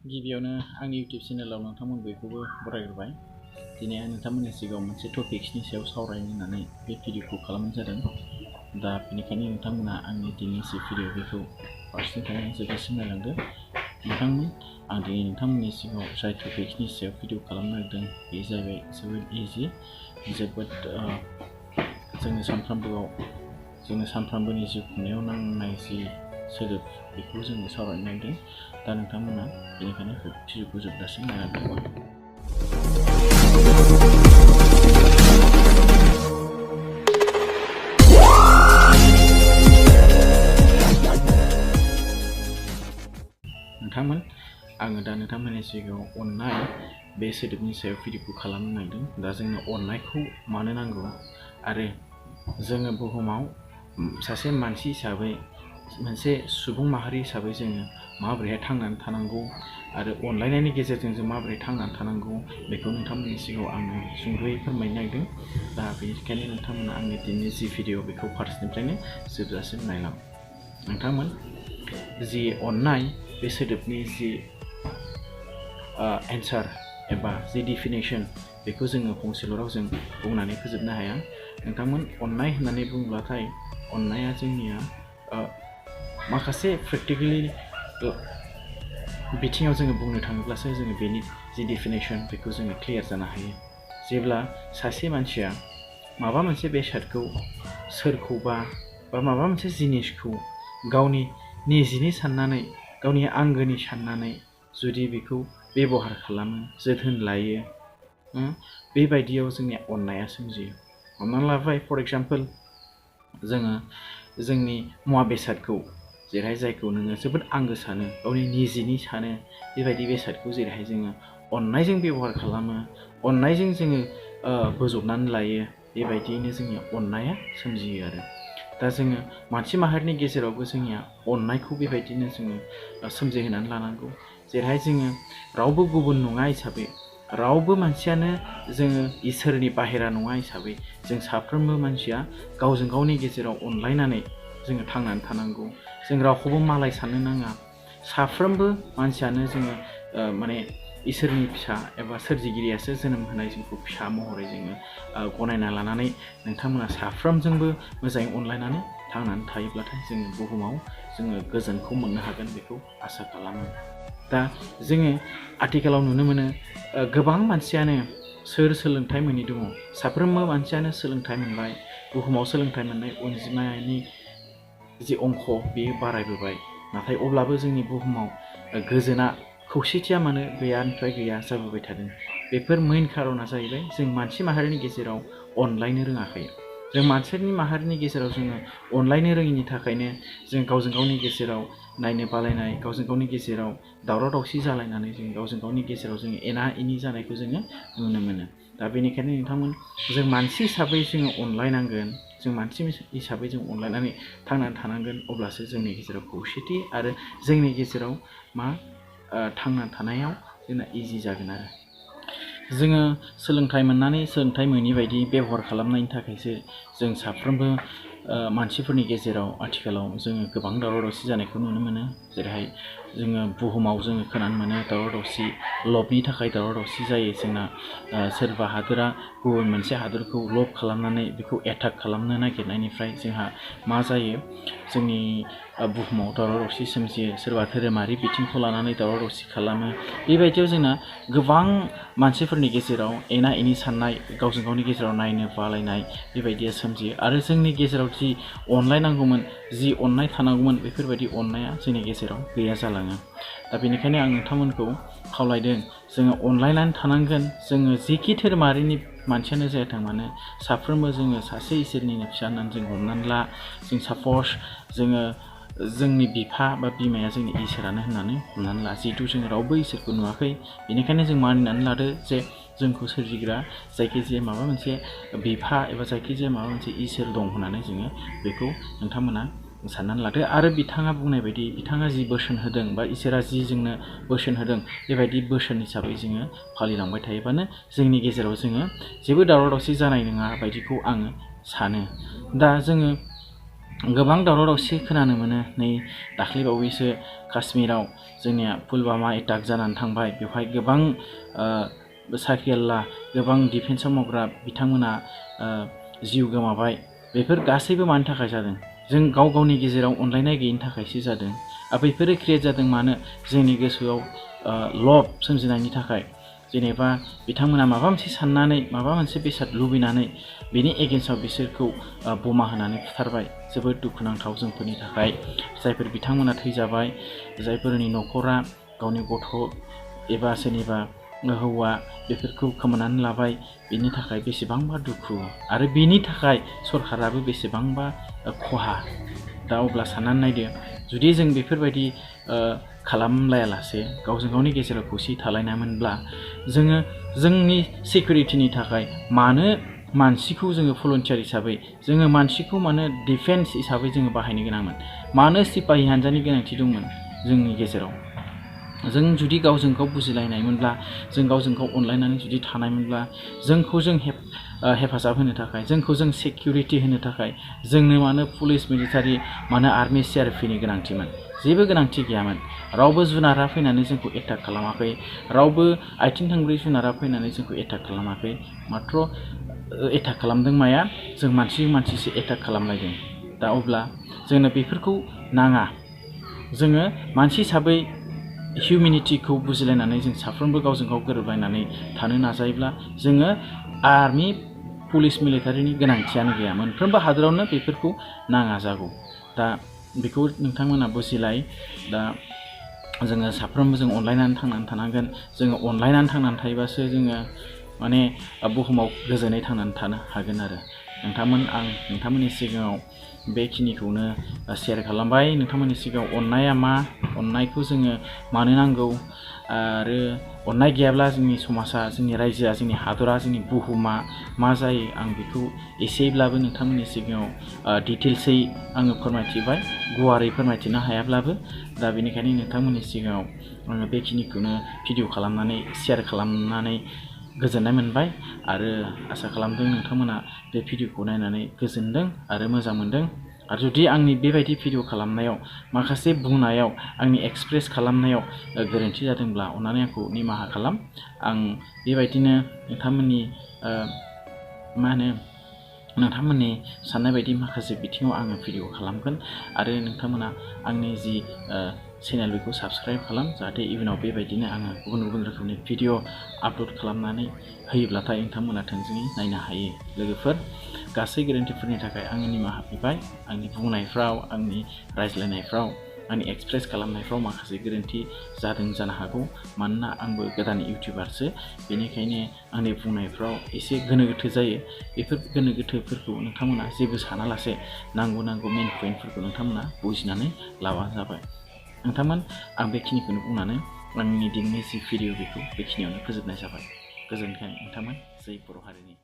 गिबियावनो आंनि YouTube चेनेलाव नोंथांमोन बयखौबो बरायग्रोबाय। दिनै आं नोंथांमोननि सिगाङाव मोनसे टपिक्सनि सायाव सावरायनो होननानै बे भिडिअखौ खालामनाय जादों। दा बेनिखायनो नोंथांमोना आंनि दिनैनि जि भिडिअ बेखौ फार्स्टनिफ्रायनो जोबजासिम नायलांदो। आं दिनै नोंथांमोननि सिगाङाव जाय टपिक्सनि सायाव भिडिअ खालामनो नागिरदों बे जाहैबाय जोबोद इजि, जोबोद जोंनि सानफ्रामबोनि जिउ खुंनायाव नांनाय जि सोदोब बेखौ जोङो सावरायनो नागिरदों। दा नोंथांमोना बेनिखायनो भिडिअखौ जोबजासिम नायलांदो। आङो दा नोंथांमोननि सिगाङाव अननाय बे सोदोबनि सायाव भिडिअखौ खालामनो नागिरदों। दा जोंनो अननायखौ मानो नांगौ आरो जोङो बुहुमाव सासे मानसि हिसाबै मोनसे सुबुं माहारि हिसाबै जोङो माबोरैहाय थांनानै थानांगौ आरो अनलायनायनि गेजेरजों जों माबोरै थांनानै थानांगौ बेखौ नोंथांमोननि सिगाङाव आङो सुंद'यै फोरमायनो नागिरदों। दा बेनिखायनो नोंथांमोना आंनि दिनैनि जि भिडिअ बेखौ फार्स्टनिफ्रायनो जोबजासिम नायलां। नोंथांमोन जि अननाय बे सोदोबनि जि एन्सार एबा जि डिफिनेसन बेखौ जोङो फंसेल' रावजों बुंनानै फोजोबनो हाया। नोंथांमोन अननाय होननानै बुङोब्लाथाय अननाया जोंनिया माखासे प्रेक्टिकेलि बिथिङाव जोङो बुंनो थाङोब्लासो जोङो बेनि जि डिफिनेसन बेखौ जोङो क्लियार जानो हायो। जेब्ला सासे मानसिया माबा मोनसे बेसादखौ सोरखौबा बा माबा मोनसे जिनिसखौ गावनि निजिनि साननानै गावनि आंगोनि साननानै जुदि बेखौ बेबहार खालामो, जोथोन लायो, बेबायदियाव जोंनि अननाया सोमजियो। हमनानै लाबाय फर एग्जाम्पल जोङो जोंनि मुवा बेसादखौ जेरैहाय जायखौ नोङो जोबोद आंगो सानो, गावनि निजिनि सानो, बेबायदि बेसादखौ जेरैहाय जोङो अननायजों बेबहार खालामो, अननायजों जोङो बोजबनानै लायो, बेबायदियैनो जोंनि अननाया सोमजियो आरो। दा जोङो मानसि माहारिनि गेजेरावबो जोंनिया अननायखौ बेबायदिनो जोङो सोमजिहोनानै लानांगौ। जेरैहाय जोङो रावबो गुबुन नङा हिसाबै, रावबो मानसियानो जोङो इसोरनि बाहेरा नङा हिसाबै जों साफ्रोमबो मानसिया गावजों गावनि गेजेराव अनलायनानै जोङो थांनानै थानांगौ। जों रावखौबो मालाय साननो नाङा। साफ्रोमबो मानसियानो जोङो माने इसोरनि फिसा एबा सोरजिगिरियासो जोनोम होनाय जोंखौ फिसा महरै जोङो गनायना लानानै नोंथांमोना साफ्रोमजोंबो मोजाङै अनलायनानै थांनानै थायोब्लाथाय जोङो बुहुमाव जोङो गोजोनखौ मोननो हागोन बेखौ आसा खालामो। दा जोङो आथिखालाव नुनो मोनो गोबां मानसियानो सोलोंथाइ मोनि दङ। साफ्रोमबो मानसियानो सोलोंथाइ मोनबाय। बुहुमाव सोलोंथाइ मोननाय अनजिमानि जि अंख बेयो बारायबोबाय। नाथाय अब्लाबो जोंनि बुहुमाव गोजोना, खौसेथिया मानो गैयानिफ्राय गैया जाबोबाय थादों। बेफोर मेइन खारना जाहैबाय जों मानसि माहारिनि गेजेराव अनलायनो रोङाखै। जों मानसि माहारिनि गेजेराव जोङो अनलायनो रोङिनि थाखायनो जों गावजों गावनि गेजेराव नायनो बालायनाय, गावजों गावनि गेजेराव दावराव दावसि जालायनानै जों गावजों गावनि गेजेराव जोङो एना एनि जानायखौ जोङो नुनो मोनो। दा बेनिखायनो नोंथांमोन जों मानसि हिसाबै जोङो अनलायनांगोन। जों मानसि हिसाबै जों अनलायनानै थांनानै थानांगोन। अब्लासो जोंनि गेजेराव खौसेथि आरो जोंनि गेजेराव थांना थानायाव जोंना इजि जागोन आरो। जोङो सोलोंथाइ मोननानै सोलोंथाइ मोनि बायदि बेबहार खालामनायनि थाखायसो जों साफ्रोमबो मानसिफोरनि गेजेराव आथिखालाव जोङो गोबां दावराव दावसि जानायखौ नुनो मोनो। जेरैहाय जोङो बुहुमाव जोङो खोनानो मोनो दावराव दावसि, लबनि थाखाय दावराव दावसि जायो जोंना। सोरबा हादोरा गुबुन मोनसे हादोरखौ लब खालामनानै बेखौ एटाक खालामनो नागिरनायनिफ्राय जोंहा मा जायो, जोंनि बुहुमाव दावराव दावसि सोमजियो। सोरबा धोरोमारि बिथिंखौ लानानै दावराव दावसि खालामो। बेबायदियाव जोंना गोबां मानसिफोरनि गेजेराव एना एनि साननाय, गावजों गावनि गेजेराव नायनो बालायनाय बेबायदिया सोमजियो। आरो जोंनि गेजेराव जि अनलायनांगौमोन, जि अननाय थानांगौमोन, बेफोरबायदि अननाया जोंनि गेजेराव गैया जालाङो। दा बेनिखायनो आं नोंथांमोनखौ खावलायदों जोङो अनलायनानै थानांगोन। जोङो जेखि धोरोमारिनि मानसियानो जायाथों मानो साफ्रोमबो जोङो सासे इसोरनिनो फिसा होननानै जों हमनानै ला। जों सापस जोङो जोंनि बिफा बा बिमाया जोंनि इसोरानो होननानै हमनानै ला। जिहेथु जों रावबो इसोरखौ नुवाखै, बेनिखायनो जों मानिनानै लादो जे जोंखौ सोरजिग्रा जायखिजाया माबा मोनसे बिफा एबा जायखिजाया माबा मोनसे इसोर दं होननानै जोङो बेखौ नोंथांमोना साननानै लादो। आरो बिथाङा बुंनाय बायदि, बिथाङा जि बोसोन होदों बा इसोरा जि जोंनो बोसोन होदों, बेबायदि बोसोन हिसाबै जोङो फालिलांबाय थायोबानो जोंनि गेजेराव जोङो जेबो दावराव दावसि जानाय नङा बायदिखौ आङो सानो। दा जोङो गोबां दावराव दावसि खोनानो मोनो नै दाख्लै बावैसो काश्मीराव जोंनिया पुलवामा एटाक जानानै थांबाय बेवहाय गोबां साखियाल्ला गोबां डिफेन्सआव मावग्रा बिथांमोना जिउ गोमाबाय बेफोर गासैबो मानि थाखाय जादों जों गाव गावनि गेजेराव अनलायनाय गैयिनि थाखायसो जादों बेफोरो क्रिएट जादों मानो जोंनि गोसोआव लब सोमजिनायनि थाखाय जेनेबा बिथांमोना माबा मोनसे साननानै माबा मोनसे बेसाद लुबैनानै बेनि एगेन्स्टआव बिसोरखौ बमा होनानै बुथारबाय जोबोद दुखुनांथाव जोंफोरनि थाखाय जायफोर बिथांमोना थैजाबाय जायफोरनि न'खरा गावनि गथ' एबा सोरनिबा हौवा बेफोरखौ खोमानानै लाबाय बेनि थाखाय बेसेबांबा दुखु आरो बेनि थाखाय सरकाराबो बेसेबांबा खहा दा अब्ला साननानै नायदो जुदि जों बेफोरबायदि खालामलायालासे गावजों गावनि गेजेराव खौसे थालायनायमोनब्ला जोङो जोंनि सिकिउरिटिनि थाखाय मानो मानसिखौ जोङो भलन्टियार हिसाबै जोङो मानसिखौ मानो डिफेन्स हिसाबै जोङो बाहायनो गोनांमोन मानो सिपाहि हान्जानि गोनांथि दंमोन जोंनि गेजेराव जों जुदि गावजों गाव बुजिलायनायमोनब्ला जों गावजों गाव अनलायनानै जुदि थानायमोनब्ला जोंखौ जों हेफाजाब होनो थाखाय जोंखौ जों सिकिउरिटि होनो थाखाय जोंनो मानो पुलिस मिलिटारि मानो आर्मि सिआरपिनि गोनांथिमोन जेबो गोनांथि गैयामोन रावबो जुनारा फैनानै जोंखौ एटाक खालामाखै रावबो आथिं थोंब्रै जुनारा फैनानै जोंखौ एटाक खालामाखै माथ्र एटाक खालामदों माया जों मानसिसो एटाक खालामलायदों दा अब्ला जोंनो बेफोरखौ नाङा जोङो मानसि हिसाबै हिउमेनिटिखौ बुजिलायनानै जों साफ्रोमबो गावजों गाव गोरोबलायनानै थानो नाजायोब्ला जोङो आर्मि पुलिस मिलिटारिनि गोनांथियानो गैया मोनफ्रोमबो हादोरावनो बेफोरखौ नाङा जागौ दा बेखौ नोंथांमोना बुजिलाय दा जोङो साफ्रोमबो जों अनलायनानै थांनानै थानांगोन जोङो अनलायनानै थांनानै थायोबासो जोङो माने बुहुमाव गोजोनै थांनानै थानो हागोन आरो आं नोंथांमोननि सिगाङाव बेखिनिखौनो शेयार खालामबाय नोंथांमोननि सिगाङाव अननाया मा अननायखौ जोङो मानो नांगौ आरो अननाय गैयाब्ला जोंनि समाजा जोंनि रायजोआ जोंनि हादरा जोंनि बुहुमा मा जायो आं बेखौ एसेब्लाबो नोंथांमोननि सिगाङाव डिटेल्सै आङो फोरमायथिबाय गुवारै फोरमायथिनो हायाब्लाबो दा बेनिखायनो नोंथांमोननि सिगाङाव आङो बेखिनिखौनो भिडिअ खालामनानै शेयार खालामनानै गोजोननाय मोनबाय आरो आसा खालामदों नोंथांमोना बे भिडिअखौ नायनानै गोजोनदों आरो मोजां मोनदों आरो जुदि आंनि बेबायदि भिडिअ खालामनायाव माखासे बुंनायाव आंनि एक्सप्रेस खालामनायाव गोरोन्थि जादोंब्ला अन्नानै आंखौ निमाहा खालाम आं बेबायदिनो नोंथांमोननि नोंथांमोननि साननाय बायदि माखासे बिथिङाव आङो भिडिअ खालामगोन आरो नोंथांमोना आंनि जि चेनेल बेखौ साबस्क्राइब खालाम जाहाथे इयुनाव बेबायदिनो आङो गुबुन गुबुन रोखोमनि भिडिअ आपल'ड खालामनानै होयोब्लाथाय नोंथांमोना थोंजोङै नायनो हायो लोगोफोर गासै गोरोन्थिफोरनि थाखाय आङो निमाहा बिबाय आंनि बुंनायफ्राव आंनि रायज्लायनायफ्राव आंनि एक्सप्रेस खालामनायफ्राव माखासे गोरोन्थि जादों जानो हागौ मानोना आंबो गोदान इउटिउबारसो बेनिखायनो आंनि बुंनायफ्राव एसे गोनो गोथो जायो बेफोर गोनो गोथोफोरखौ नोंथांमोना जेबो सानालासे नांगौ मेन पइन्टफोरखौ नोंथांमोना बुजिनानै लाबानो जाबाय आं बेखिनिखौनो बुंनानै आंनि दिनैनि जि भिडिअ बेखौ बेखिनियावनो फोजोबनाय जाबाय गोजोन्थों नोंथांमोन जै बर' हारिनि